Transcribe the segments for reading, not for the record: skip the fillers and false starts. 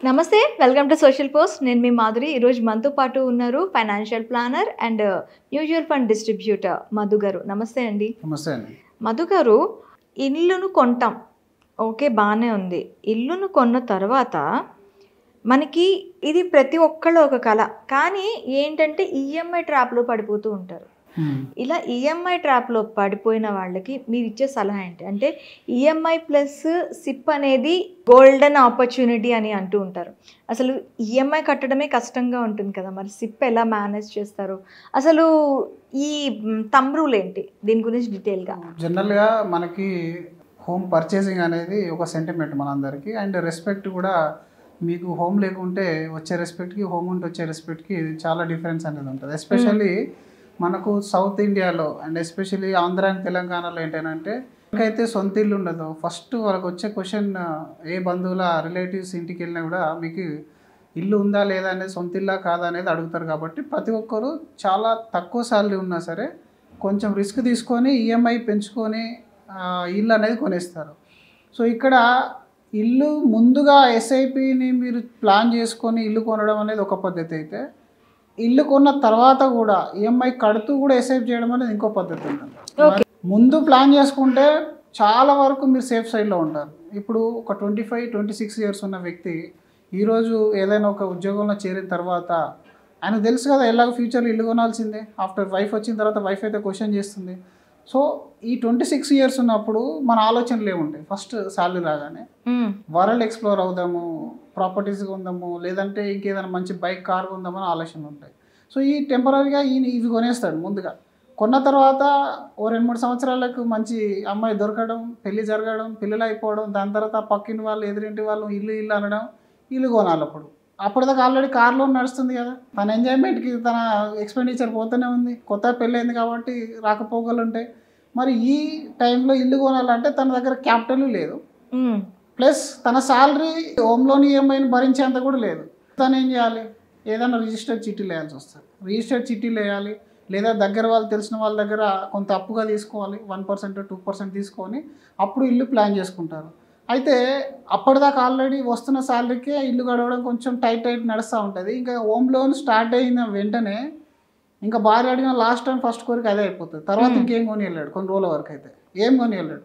నమస్తే, welcome to social post. నేను మీ మాధురి. ఈరోజు మనతో పాటు ఉన్నారు financial planner and mutual fund distributor Madhu గారు. నమస్తే అండి. నమస్తే అండి. మధు గారు, ఇల్లును కొంటాం, ఓకే, బాగానే ఉంది. ఇల్లును కొన్న తర్వాత మనకి ఇది ప్రతి ఒక్కళ్ళు ఒక కళ, కానీ ఏంటంటే ఈఎంఐ ట్రాప్లో పడిపోతూ ఉంటారు. ఇలా ఈఎంఐ ట్రాప్లో పడిపోయిన వాళ్ళకి మీరు ఇచ్చే సలహా ఏంటి? అంటే ఈఎంఐ ప్లస్ సిప్ అనేది గోల్డెన్ ఆపర్చునిటీ అని అంటూ ఉంటారు. అసలు ఈఎంఐ కట్టడమే కష్టంగా ఉంటుంది కదా, మరి సిప్ ఎలా మేనేజ్ చేస్తారు? అసలు ఈ థంబ్ రూల్ ఏంటి, దీని గురించి డీటెయిల్గా? జనరల్గా మనకి హోమ్ పర్చేసింగ్ అనేది ఒక సెంటిమెంట్ మనందరికీ, అండ్ రెస్పెక్ట్ కూడా. మీకు హోమ్ లేకుంటే వచ్చే రెస్పెక్ట్కి, హోమ్ ఉంటే వచ్చే రెస్పెక్ట్కి చాలా డిఫరెన్స్ అనేది ఉంటుంది. ఎస్పెషల్లీ మనకు సౌత్ ఇండియాలో అండ్ ఎస్పెషల్లీ ఆంధ్ర అండ్ తెలంగాణలో ఏంటంటే, ఎవరికైతే సొంత ఇల్లు ఉండదో ఫస్ట్ వాళ్ళకి వచ్చే క్వశ్చన్, ఏ బంధువుల రిలేటివ్స్ ఇంటికి వెళ్ళినా కూడా మీకు ఇల్లు ఉందా లేదా అనేది, సొంత ఇల్లా కాదా అనేది అడుగుతారు. కాబట్టి ప్రతి ఒక్కరు చాలా తక్కువ శాలరీ ఉన్నా సరే కొంచెం రిస్క్ తీసుకొని ఈఎంఐ పెంచుకొని ఇల్లు అనేది కొనేస్తారు. సో ఇక్కడ ఇల్లు ముందుగా ఎస్ఐపిని మీరు ప్లాన్ చేసుకొని ఇల్లు కొనడం అనేది ఒక పద్ధతి అయితే, ఇల్లు కొన్న తర్వాత కూడా ఈఎంఐ కడుతూ కూడా ఎస్ఐపి చేయడం అనేది ఇంకో పద్ధతి ఉంటుంది. ముందు ప్లాన్ చేసుకుంటే చాలా వరకు మీరు సేఫ్ సైడ్లో ఉంటారు. ఇప్పుడు ఒక 25-26 ఇయర్స్ ఉన్న వ్యక్తి ఈరోజు ఏదైనా ఒక ఉద్యోగంలో చేరిన తర్వాత ఆయనకు తెలుసు కదా ఎలాగో ఫ్యూచర్లో ఇల్లు కొనాల్సిందే. ఆఫ్టర్ వైఫ్ వచ్చిన తర్వాత వైఫ్ అయితే క్వశ్చన్ చేస్తుంది. సో ఈ 26 ఇయర్స్ ఉన్నప్పుడు మన ఆలోచనలు ఏముంటాయి? ఫస్ట్ శాలరీ రాగానే వరల్డ్ ఎక్స్ప్లోర్ అవుదాము, ప్రాపర్టీస్ కొందాము, లేదంటే ఇంకేదైనా మంచి బైక్, కార్ కొందామని ఆలోచనలు ఉంటాయి. సో ఈ టెంపరీగా ఇవి కొనేస్తాడు ముందుగా. కొన్న తర్వాత ఓ 2-3 సంవత్సరాలకు మంచి అమ్మాయి దొరకడం, పెళ్లి జరగడం, పిల్లలు అయిపోవడం, దాని తర్వాత పక్కింటి వాళ్ళు, ఎదురింటి వాళ్ళు ఇల్లు అనడం, ఇల్లు కొనాలి. అప్పటిదాకా ఆల్రెడీ కార్ లోన్ నడుస్తుంది కదా, తన ఎంజాయ్మెంట్కి తన ఎక్స్పెండిచర్ పోతూనే ఉంది. కొత్త పెళ్ళైంది కాబట్టి రాకపోకలు ఉంటాయి. మరి ఈ టైంలో ఇల్లు కొనాలంటే తన దగ్గర క్యాపిటల్ లేదు, ప్లస్ తన శాలరీ హోమ్ లోన్ ఈఎంఐని భరించేంత కూడా లేదు. తను ఏం చేయాలి? ఏదైనా రిజిస్టర్డ్ చిట్టీలు వేయాల్సి వస్తుంది. రిజిస్టర్డ్ చిట్టీలు వేయాలి, లేదా దగ్గర వాళ్ళు తెలిసిన వాళ్ళ దగ్గర కొంత అప్పుగా తీసుకోవాలి, 1%, 2% తీసుకొని అప్పుడు ఇల్లు ప్లాన్ చేసుకుంటారు. అయితే అప్పటిదాకా ఆల్రెడీ వస్తున్న శాలరీకే ఇల్లు గడవడం కొంచెం టైట్ నడుస్తూ ఉంటుంది. ఇంకా హోమ్ లోన్ స్టార్ట్ అయిన వెంటనే ఇంకా భార్య అడిగిన లాస్ట్ టైం ఫస్ట్ కోరిక అదే అయిపోతుంది. తర్వాత ఇంకేం కొని వెళ్ళాడు, కొన్ని రోజుల వరకు అయితే ఏం కొని వెళ్ళాడు.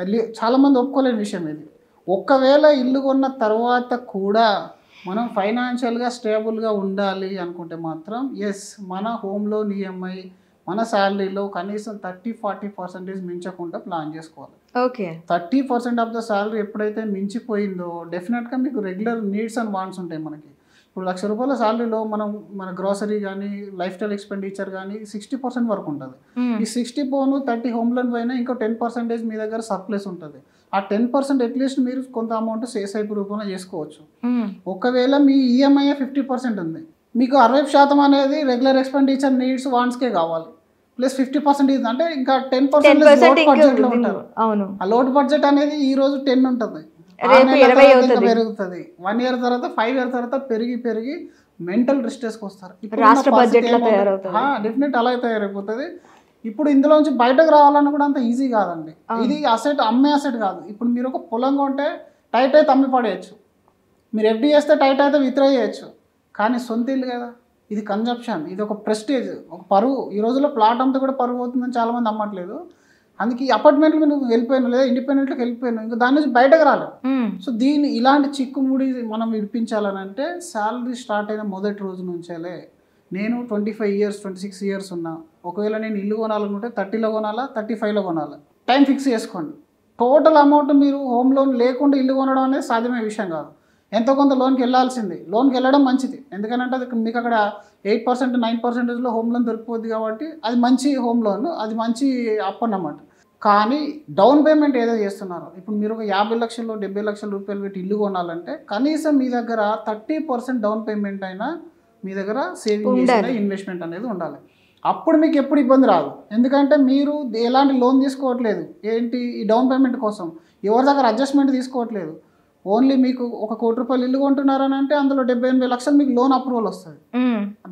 అది చాలామంది ఒప్పుకోలేని విషయం ఇది. ఒకవేళ ఇల్లు కొన్న తర్వాత కూడా మనం ఫైనాన్షియల్గా స్టేబుల్గా ఉండాలి అనుకుంటే మాత్రం ఎస్, మన హోమ్ లోన్ ఈఎంఐ మన శాలరీలో కనీసం 30-40% మించకుండా ప్లాన్ చేసుకోవాలి. ఓకే, 30% ఆఫ్ ద శాలరీ ఎప్పుడైతే మించిపోయిందో డెఫినెట్గా మీకు రెగ్యులర్ నీడ్స్ అండ్ వాంట్స్ ఉంటాయి. మనకి ఇప్పుడు ₹1,00,000 శాలరీలో మన గ్రాసరీ కానీ, లైఫ్ స్టైల్ ఎక్స్పెండిచర్ కానీ 60% వరకు ఉంటుంది. ఈ 60 పోను 30 హోమ్ లోన్ పైన ఇంకో 10% మీ దగ్గర సర్ప్లస్ ఉంటుంది. ఆ 10% అట్లీస్ట్ మీరు కొంత అమౌంట్ ఎస్ఐపి రూపంలో చేసుకోవచ్చు. ఒకవేళ మీ ఈఎంఐ 50% ఉంది, మీకు 60% అనేది రెగ్యులర్ ఎక్స్పెండిచర్ నీడ్స్ వాంట్స్కే కావాలి, ప్లస్ 50% అంటే ఇంకా 10% లోడ్ బడ్జెట్లో ఉంటారు. ఆ లోడ్ బడ్జెట్ అనేది ఈ రోజు 10 ఉంటుంది, పెరుగుతుంది. 1 ఇయర్ తర్వాత, 5 ఇయర్ తర్వాత పెరిగి మెంటల్ డిస్ట్రెస్కి వస్తారు. డెఫినెట్ అలాగే తయారైపోతుంది. ఇప్పుడు ఇందులోంచి బయటకు రావాలని కూడా అంత ఈజీ కాదండి. ఇది అసెట్, అమ్మే అసెట్ కాదు. ఇప్పుడు మీరు ఒక పొలం కొంటే టైట్ అయితే అమ్మి పడేయచ్చు, మీరు ఎఫ్డి చేస్తే టైట్ అయితే విత్డ్రా చేయొచ్చు. కానీ సొంత ఇల్లు కదా, ఇది కన్జంప్షన్, ఇది ఒక ప్రెస్టేజ్, ఒక పరువు. ఈ రోజుల్లో ప్లాట్ అంతా కూడా పరువు అవుతుందని చాలామంది అమ్మట్లేదు. అందుకే ఈ అపార్ట్మెంట్లు నువ్వు వెళ్ళిపోయాను, లేదా ఇండిపెండెంట్కి వెళ్ళిపోయాను, ఇంకా దాని నుంచి బయటకు రాలేదు. సో ఇలాంటి చిక్కుముడి మనం విడిపించాలని అంటే శాలరీ స్టార్ట్ అయిన మొదటి రోజు నుంచేలే, నేను 25 ఇయర్స్ 26 ఇయర్స్ ఉన్నా, ఒకవేళ నేను ఇల్లు కొనాలనుకుంటే 30లో కొనాలా, 35లో కొనాలా, టైం ఫిక్స్ చేసుకోండి. టోటల్ అమౌంట్ మీరు హోమ్ లోన్ లేకుండా ఇల్లు కొనడం అనేది సాధ్యమయ్యే విషయం కాదు. ఎంతో కొంత లోన్కి వెళ్ళాల్సింది. లోన్కి వెళ్ళడం మంచిది, ఎందుకంటే అది మీకు అక్కడ 8%, 9%లో హోమ్ లోన్ దొరికిపోద్ది కాబట్టి అది మంచి హోమ్ లోన్, అది మంచి అప్ అన్నమాట. కానీ డౌన్ పేమెంట్ ఏదో చేస్తున్నారు. ఇప్పుడు మీరు ఒక 50 లక్షలు 70 లక్షల రూపాయలు పెట్టి ఇల్లు కొనాలంటే కనీసం మీ దగ్గర 30% డౌన్ పేమెంట్ అయినా మీ దగ్గర సేవింగ్ చేసిన ఇన్వెస్ట్మెంట్ అనేది ఉండాలి. అప్పుడు మీకు ఎప్పుడు ఇబ్బంది రాదు, ఎందుకంటే మీరు ఎలాంటి లోన్ తీసుకోవట్లేదు. ఏంటి ఈ డౌన్ పేమెంట్ కోసం ఎవరి దగ్గర అడ్జస్ట్మెంట్ తీసుకోవట్లేదు. ఓన్లీ మీకు ఒక ₹1,00,00,000 ఇల్లు కొంటున్నారని అంటే అందులో 78 లక్షలు మీకు లోన్ అప్రూవల్ వస్తుంది.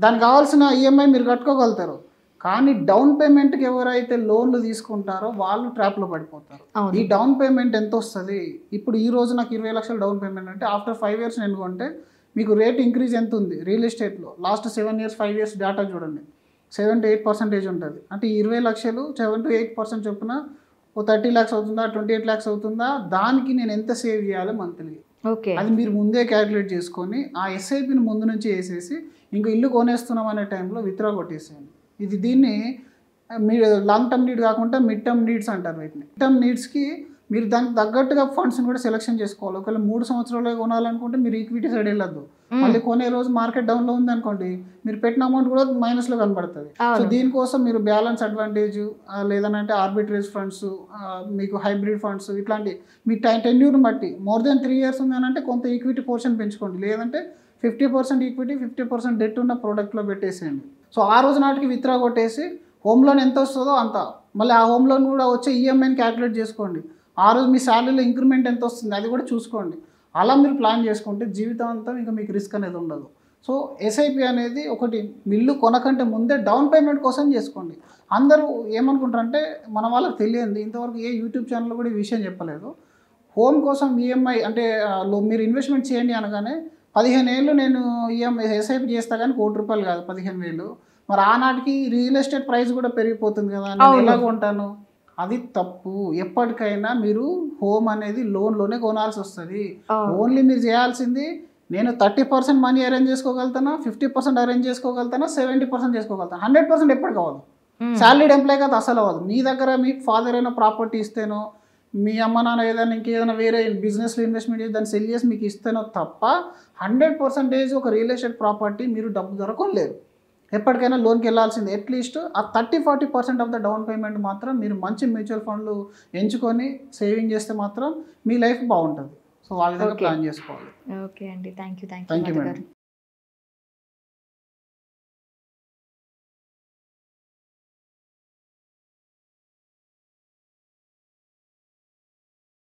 దానికి కావాల్సిన ఈఎంఐ మీరు కట్టుకోగలుగుతారు. కానీ డౌన్ పేమెంట్కి ఎవరైతే లోన్లు తీసుకుంటారో వాళ్ళు ట్రాప్లో పడిపోతారు. ఈ డౌన్ పేమెంట్ ఎంత వస్తుంది, ఇప్పుడు ఈ రోజు నాకు 20 లక్షలు డౌన్ పేమెంట్ అంటే ఆఫ్టర్ 5 years నేను కొంటే మీకు రేట్ ఇంక్రీజ్ ఎంత ఉంది రియల్ ఎస్టేట్లో లాస్ట్ 7 years 5 years డేటా చూడండి 7 to 8% ఉంటుంది. అంటే ఈ 20 లక్షలు 7 to 8% చొప్పున ఓ 30 lakhs అవుతుందా 28 lakhs అవుతుందా, దానికి నేను ఎంత సేవ్ చేయాలి మంత్లీ, అది మీరు ముందే క్యాలిక్యులేట్ చేసుకొని ఆ ఎస్ఐపిని ముందు నుంచి వేసేసి ఇంకో ఇల్లు కొనేస్తున్నాం అనే టైంలో విత్డ్రా కొట్టేసేయండి. ఇది దీన్ని మీరు లాంగ్ టర్మ్ నీడ్ కాకుండా మిడ్ టర్మ్ నీడ్స్ అంటారు వీటిని. మిడ్ టర్మ్ నీడ్స్కి మీరు దానికి తగ్గట్టుగా ఫండ్స్ని కూడా సెలెక్షన్ చేసుకోవాలి. ఒకవేళ 3 సంవత్సరాలు కొనాలనుకుంటే మీరు ఈక్విటీ సైడ్ వెళ్ళొద్దు. మళ్ళీ కొనే రోజు మార్కెట్ డౌన్లో ఉంది అనుకోండి, మీరు పెట్టిన అమౌంట్ కూడా మైనస్లో కనబడుతుంది. సో దీనికోసం మీరు బ్యాలెన్స్ అడ్వాంటేజ్ లేదంటే ఆర్బిట్రేజ్ ఫండ్స్, మీకు హైబ్రిడ్ ఫండ్స్ ఇట్లాంటి మీ టెన్యూర్ని బట్టి మోర్ దెన్ 3 years ఉందనంటే కొంత ఈక్విటీ పోర్షన్ పెంచుకోండి, లేదంటే 50% ఈక్విటీ 50% డెట్ ఉన్న ప్రోడక్ట్లో పెట్టేసేయండి. సో ఆ రోజు నాటికి విత్డ్రా కొట్టేసి హోమ్ లోన్ ఎంత వస్తుందో అంత, మళ్ళీ ఆ హోమ్ లోన్ కూడా వచ్చే ఈఎంఐని క్యాలిక్యులేట్ చేసుకోండి. ఆ రోజు మీ శాలరీలో ఇంక్రిమెంట్ ఎంత వస్తుంది అది కూడా చూసుకోండి. అలా మీరు ప్లాన్ చేసుకుంటే జీవితాంతం ఇంకా మీకు రిస్క్ అనేది ఉండదు. సో ఎస్ఐపి అనేది ఒకటి ఇల్లు కొనకంటే ముందే డౌన్ పేమెంట్ కోసం చేసుకోండి. అందరూ ఏమనుకుంటారంటే మన వాళ్ళకి తెలియంది, ఇంతవరకు ఏ యూట్యూబ్ ఛానల్లో కూడా ఈ విషయం చెప్పలేదు. హోమ్ కోసం ఈఎంఐ అంటే మీరు ఇన్వెస్ట్మెంట్ చేయండి అనగానే 15 ఏళ్ళు నేను ఈఎంఐ ఎస్ఐపి చేస్తా కానీ ₹1,00,000 కాదు 15,000. మరి ఆనాటికి రియల్ ఎస్టేట్ ప్రైస్ కూడా పెరిగిపోతుంది కదా, నేను ఎలా కొంటాను, అది తప్పు. ఎప్పటికైనా మీరు హోమ్ అనేది లోన్లోనే కొనాల్సి వస్తుంది. ఓన్లీ మీరు చేయాల్సింది నేను 30% మనీ అరేంజ్ చేసుకోగలుగుతానా, 50% అరేంజ్ చేసుకోగలుగుతానా, 70% చేసుకోగలుగుతాను, 100% ఎప్పుడు కావదు. శాలరీడ్ ఎంప్లాయ్ కదా అసలు అవ్వదు. మీ దగ్గర మీ ఫాదర్ అయినా ప్రాపర్టీ ఇస్తేనో, మీ అమ్మ నాన్న ఏదైనా ఇంకేదైనా వేరే బిజినెస్లో ఇన్వెస్ట్మెంట్ చేసి దాన్ని సెల్ చేసి మీకు ఇస్తేనో తప్ప 100% ఒక రియల్ ఎస్టేట్ ప్రాపర్టీ మీరు డబ్బు ధర కొనలేరు. ఎప్పటికైనా లోన్కి వెళ్ళాల్సింది. అట్లీస్ట్ ఆ 30-40% ఆఫ్ ద డౌన్ పేమెంట్ మాత్రం మీరు మంచి మ్యూచువల్ ఫండ్లు ఎంచుకొని సేవింగ్ చేస్తే మాత్రం మీ లైఫ్ బాగుంటుంది. సో ఆ విధంగా ప్లాన్ చేసుకోవాలి. ఓకే అండి, థ్యాంక్ యూ మేడం.